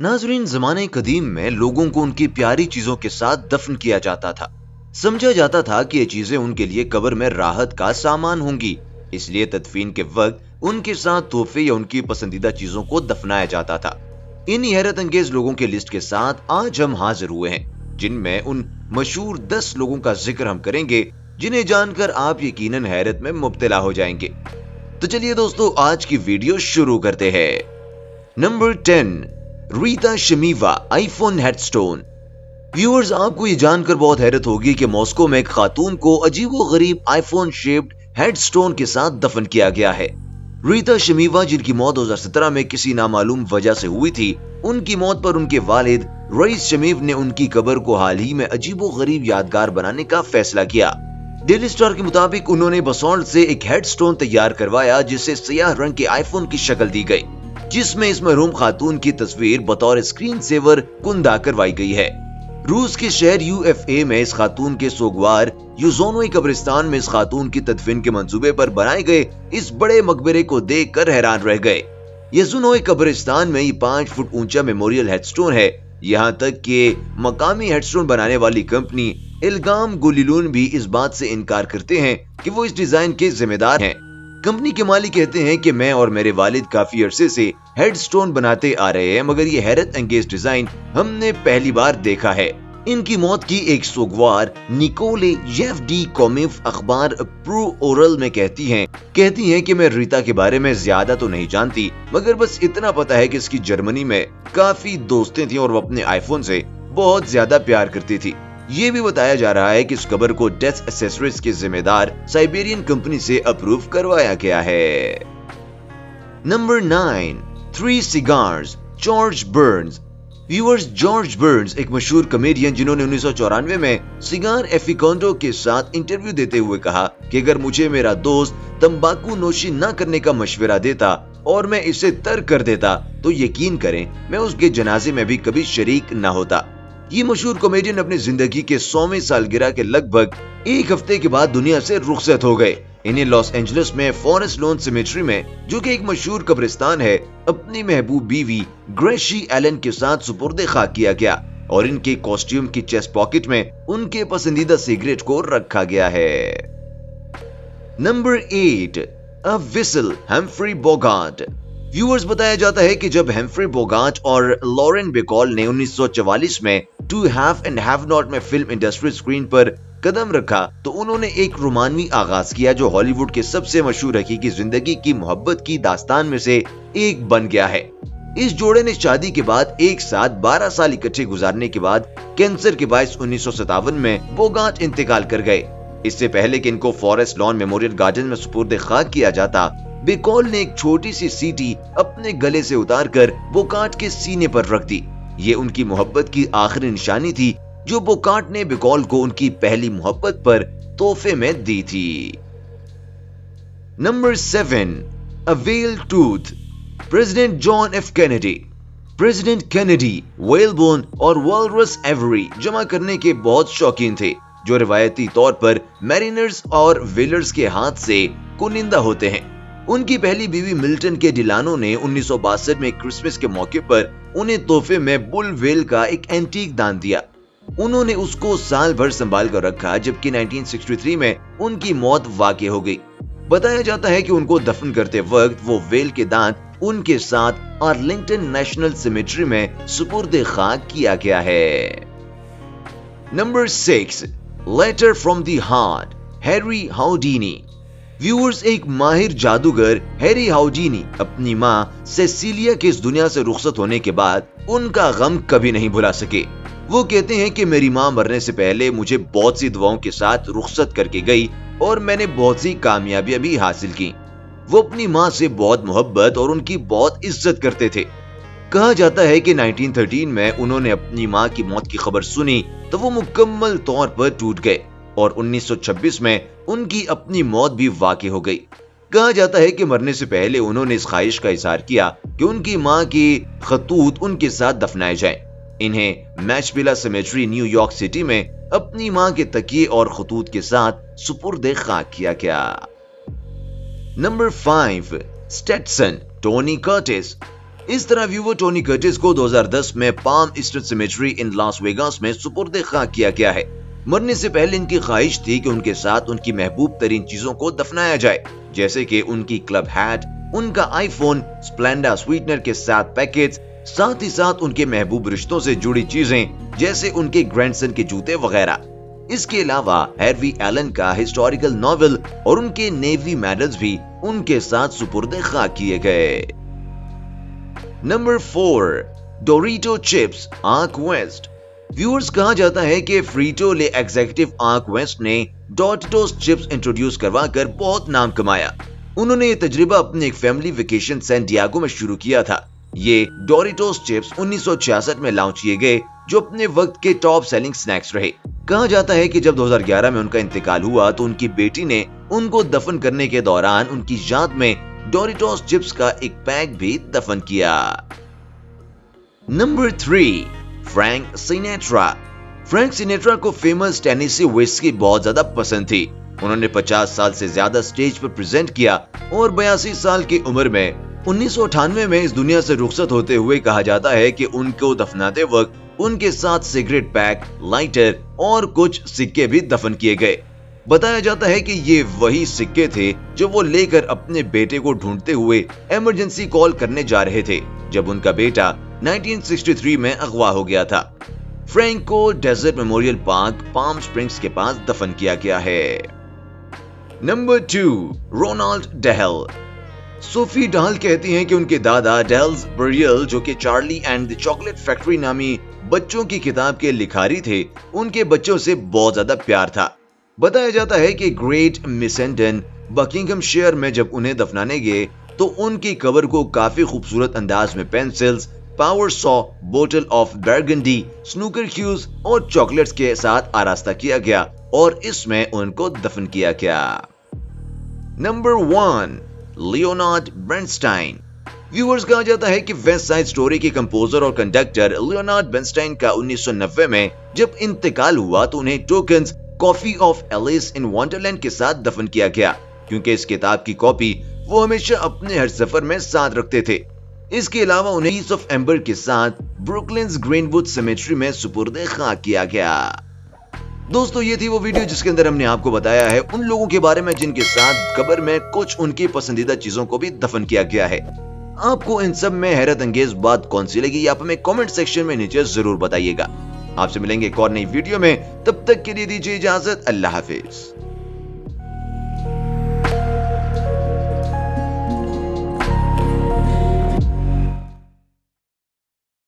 नाज़रीन, ज़माने कदीम में लोगों को उनकी प्यारी चीजों के साथ दफन किया जाता था। समझा जाता था कि ये चीजें उनके लिए कब्र में राहत का सामान होंगी, इसलिए तदफीन के वक्त उनके साथ तोहफे या उनकी पसंदीदा चीजों को दफनाया जाता था। इन हैरत अंगेज लोगों के लिस्ट के साथ आज हम हाजिर हुए हैं, जिनमें उन मशहूर 10 लोगों का जिक्र हम करेंगे जिन्हें जानकर आप यकीनन हैरत में मुब्तला हो जाएंगे। तो चलिए दोस्तों, आज की वीडियो शुरू करते हैं। नंबर 10, रीता शमीवा, आईफोन हेडस्टोन। व्यूअर्स, आपको ये जानकर बहुत हैरत होगी कि मॉस्को में एक खातून को अजीबोगरीब आईफोन शेप्ड हेडस्टोन के साथ दफन किया गया है। रीता शमीवा, जिनकी मौत 2017 में किसी नामालूम वजह से हुई थी, उनकी मौत पर उनके वालिद रईस शमीव ने उनकी कब्र को हाल ही में अजीबोगरीब यादगार बनाने का फैसला किया। डेली स्टार के मुताबिक उन्होंने बसॉल्ट से एक हेडस्टोन तैयार करवाया जिसे सियाह रंग के आईफोन की शक्ल दी गई, जिसमें इस मरहूम खातून की तस्वीर बतौर स्क्रीन सेवर कुंदा करवाई गई है। रूस के शहर यूएफए में इस खातून के सोगवार यूजोनोई कब्रिस्तान में इस खातून की तदफीन के मंसूबे पर बनाए गए इस बड़े मकबरे को देखकर हैरान रह गए। यूजोनोई कब्रिस्तान में ये 5 फुट ऊंचा मेमोरियल हेडस्टोन है। यहाँ तक कि मकामी हेडस्टोन बनाने वाली कंपनी इल्गाम गुलिलून भी इस बात से इनकार करते हैं कि वो इस डिजाइन के जिम्मेदार हैं। कंपनी के मालिक कहते हैं कि मैं और मेरे वालिद काफी अरसे से हेडस्टोन बनाते आ रहे हैं, मगर ये हैरत अंगेज डिजाइन हमने पहली बार देखा है। इनकी मौत की एक सोगवार निकोले येवडी कोमिव अखबार प्रू ओरल में कहती हैं कि मैं रीता के बारे में ज्यादा तो नहीं जानती, मगर बस इतना पता है कि इसकी जर्मनी में काफी दोस्तें थी और वो अपने आईफोन से बहुत ज्यादा प्यार करती थी। ये भी बताया जा रहा है कि इस कब्र को डेथ एक्सेसरीज के जिम्मेदार साइबेरियन कंपनी से अप्रूव करवाया गया है। Number 9, 3 cigars, George Burns. Viewers, George Burns एक मशहूर कॉमेडियन जिन्होंने 1994 में सिगार एफिकोंडो के साथ इंटरव्यू देते हुए कहा कि अगर मुझे मेरा दोस्त तंबाकू नोशी न करने का मशवरा देता और मैं इसे तर्क कर देता तो यकीन करें मैं उसके जनाजे में भी कभी शरीक न होता। ये मशहूर कॉमेडियन अपनी जिंदगी के 100वें सालगिरह के लगभग एक हफ्ते के बाद दुनिया से रुखसत हो गए। इन्हें लॉस एंजलिस में फॉरेस्ट लॉन सिमेट्री में, जो कि एक मशहूर कब्रिस्तान है, अपनी महबूब बीवी ग्रेशी एलन के साथ सुपुर्दे खाक किया गया और इनके कॉस्ट्यूम की चेस्ट पॉकेट में उनके पसंदीदा सिगरेट को रखा गया है। Number 8, a whistle, Humphrey Bogart. Viewers, बताया जाता है कि जब हम्फ्री बोगार्ट और लॉरेन बेकॉल ने 1944 में to have and have not में फिल्म इंडस्ट्री स्क्रीन पर कदम रखा तो उन्होंने एक रोमानवी आगाज किया जो हॉलीवुड के सबसे मशहूर हकीकी जिंदगी की मोहब्बत की दास्तान में से एक बन गया है। इस जोड़े ने शादी के बाद एक साथ 12 साल इकट्ठे गुजारने के बाद कैंसर के बायस 1957 में बोगार्ट इंतकाल कर गए। इससे पहले कि इनको फॉरेस्ट लॉन मेमोरियल गार्डन में सुपुर्दे खाक किया जाता, बेकॉल ने एक छोटी सी सीटी अपने गले से उतारकर बोगार्ट के सीने पर रख दी। ये उनकी मोहब्बत की आखिरी निशानी थी जो बोगार्ट ने बेकॉल को उनकी पहली मोहब्बत पर तोहफे में दी थी। Number 7, a whale tooth, President John F Kennedy. President Kennedy whalebone और वॉलरस एवरी जमा करने के बहुत शौकीन थे, जो रिवायती तौर पर मैरिनर्स और व्हेलर्स के हाथ से कुनिंदा होते हैं। उनकी पहली बीवी मिल्टन के डिलानो ने 1962 में क्रिसमस के मौके पर उन्हें तोहफे में बुल व्हेल का एक एंटीक दान दिया। उन्होंने उसको साल भर संभाल कर रखा, जबकि 1963 में उनकी मौत वाक़ई हो गई। बताया जाता है कि उनको दफन करते वक्त वो व्हेल के दांत उनके साथ आर्लिंगटन नेशनल सिमेट्री में सुपुर्दे खाक किया गया है। Number 6, letter from the heart, Harry Houdini. Viewers, एक माहिर जादूगर हैरी हाउडीनी अपनी मां सेसिलिया के इस दुनिया से रुखसत होने के बाद उनका गम कभी नहीं भुला सके। वो कहते हैं कि मेरी मां मरने से पहले मुझे बहुत सी दुआओं के साथ रुखसत करके गई और मैंने बहुत सी कामयाबियां भी हासिल की। वो अपनी मां से बहुत मोहब्बत और उनकी बहुत इज्जत करते थे। कहा जाता है कि 1913 में उन्होंने अपनी मां की मौत की खबर सुनी तो वो मुकम्मल तौर पर टूट गए और 1926 में उनकी अपनी मौत भी वाक़ई हो गई। कहा जाता है कि मरने से पहले उन्होंने इस ख्वाहिश का इजहार किया कि उनकी मां की खतूत उनके साथ दफनाए जाएं। इन्हें मैचविला सिमेट्री न्यूयॉर्क सिटी में अपनी मां के तकिए और खतूत के साथ सुपुर्दे खाक किया गया। Number 5, Stetson, Tony Curtis. इस तरह व्यूवर टोनी कर्टिस को 2010 में Palm Eastern cemetery in Las Vegas में सुपुर्द खां किया गया है। मरने से पहले इनकी ख्वाहिश थी कि उनके साथ उनकी महबूब तरीन चीजों को दफनाया जाए, जैसे कि उनकी क्लब हैट, उनका आईफोन, स्प्लेंडा स्वीटनर के 7 पैकेट्स, साथ ही साथ उनके महबूब रिश्तों से जुड़ी चीजें जैसे उनके ग्रैंडसन के जूते वगैरह। इसके अलावा हैर्वी एलन का हिस्टोरिकल नॉवेल और उनके नेवी मेडल्स भी उनके साथ सुपुर्द खां किए गए। नंबर 4, डोरिटो चिप्स आंक वेस्ट। व्यूअर्स, कहा जाता है कि फ्रीटो ले एग्जीक्यूटिव आंक वेस्ट ने डोरिटोस चिप्स इंट्रोड्यूस करवाकर बहुत नाम कमाया। उन्होंने ये तजुर्बा अपने एक फैमिली वेकेशन सैन डिएगो में शुरू किया था। ये डोरिटोस चिप्स 1966 में लॉन्च किए गए, जो अपने वक्त के टॉप सेलिंग स्नैक्स रहे। कहा जाता है कि जब 2011 में उनका इंतकाल हुआ तो उनकी बेटी ने उनको दफन करने के दौरान उनकी याद में डोरिटोस चिप्स का एक पैक भी दफन किया। Number 3, Frank Sinatra. Frank Sinatra को फेमस टेनेसी व्हिस्की बहुत ज्यादा पसंद थी। उन्होंने 50 साल से ज्यादा स्टेज पर प्रेजेंट किया और 82 साल की उम्र में 1998 में इस दुनिया से रुखसत होते हुए कहा जाता है कि उनको दफनाते वक्त उनके साथ सिगरेट पैक, लाइटर और कुछ सिक्के भी दफन किए गए। बताया जाता है कि ये वही सिक्के थे जो वो लेकर अपने बेटे को ढूंढते हुए इमरजेंसी कॉल करने जा रहे थे, जब उनका बेटा 1963 में अगवा हो गया था। फ्रैंक को Desert Memorial Park, Palm Springs के पास दफन किया गया है। Number 2, Ronald Dahl. Sophie Dahl कहती हैं कि उनके दादा डेल्स बरियल, जो कि Charlie and the Chocolate Factory नामी बच्चों की किताब के लिखारी थे, उनके बच्चों से बहुत ज्यादा प्यार था। बताया जाता है कि ग्रेट मिसेंडन बकिंघमशायर में जब उन्हें दफनाने गए तो उनकी कब्र को काफी खूबसूरत अंदाज में पेंसिल्स, पावर सॉ, बोतल ऑफ बर्गंडी, स्नूकर क्यूज और चॉकलेट्स के साथ आरास्ता किया गया और इसमें उनको दफन किया गया। Number 1, Leonard बर्नस्टाइन। व्यूअर्स, कहा जाता है कि वेस्ट साइड स्टोरी के कंपोजर और कंडक्टर लियोनार्ड बर्नस्टाइन का 1990 में जब इंतकाल हुआ तो उन्हें tokens copy of Alice in Wonderland के साथ दफन किया गया, क्योंकि इस किताब की कॉपी वो हमेशा अपने हर सफर में साथ रखते थे। इसके अलावा उन्हें पीस ऑफ एम्बर के साथ ब्रुकलिन्स ग्रीनवुड सिमेट्री में सुपुर्द खां किया गया। दोस्तों, ये थी वो वीडियो जिसके अंदर हमने आपको बताया है उन लोगों के बारे में जिनके साथ कब्र में कुछ उनकी पसंदीदा चीजों को भी दफन किया गया है। आपको इन सब में हैरत अंगेज बात कौन सी लगी, आप हमें कमेंट सेक्शन में नीचे जरूर बताइएगा। आपसे मिलेंगे एक और नई वीडियो में, तब तक के लिए दीजिए इजाजत। अल्लाह हाफिज।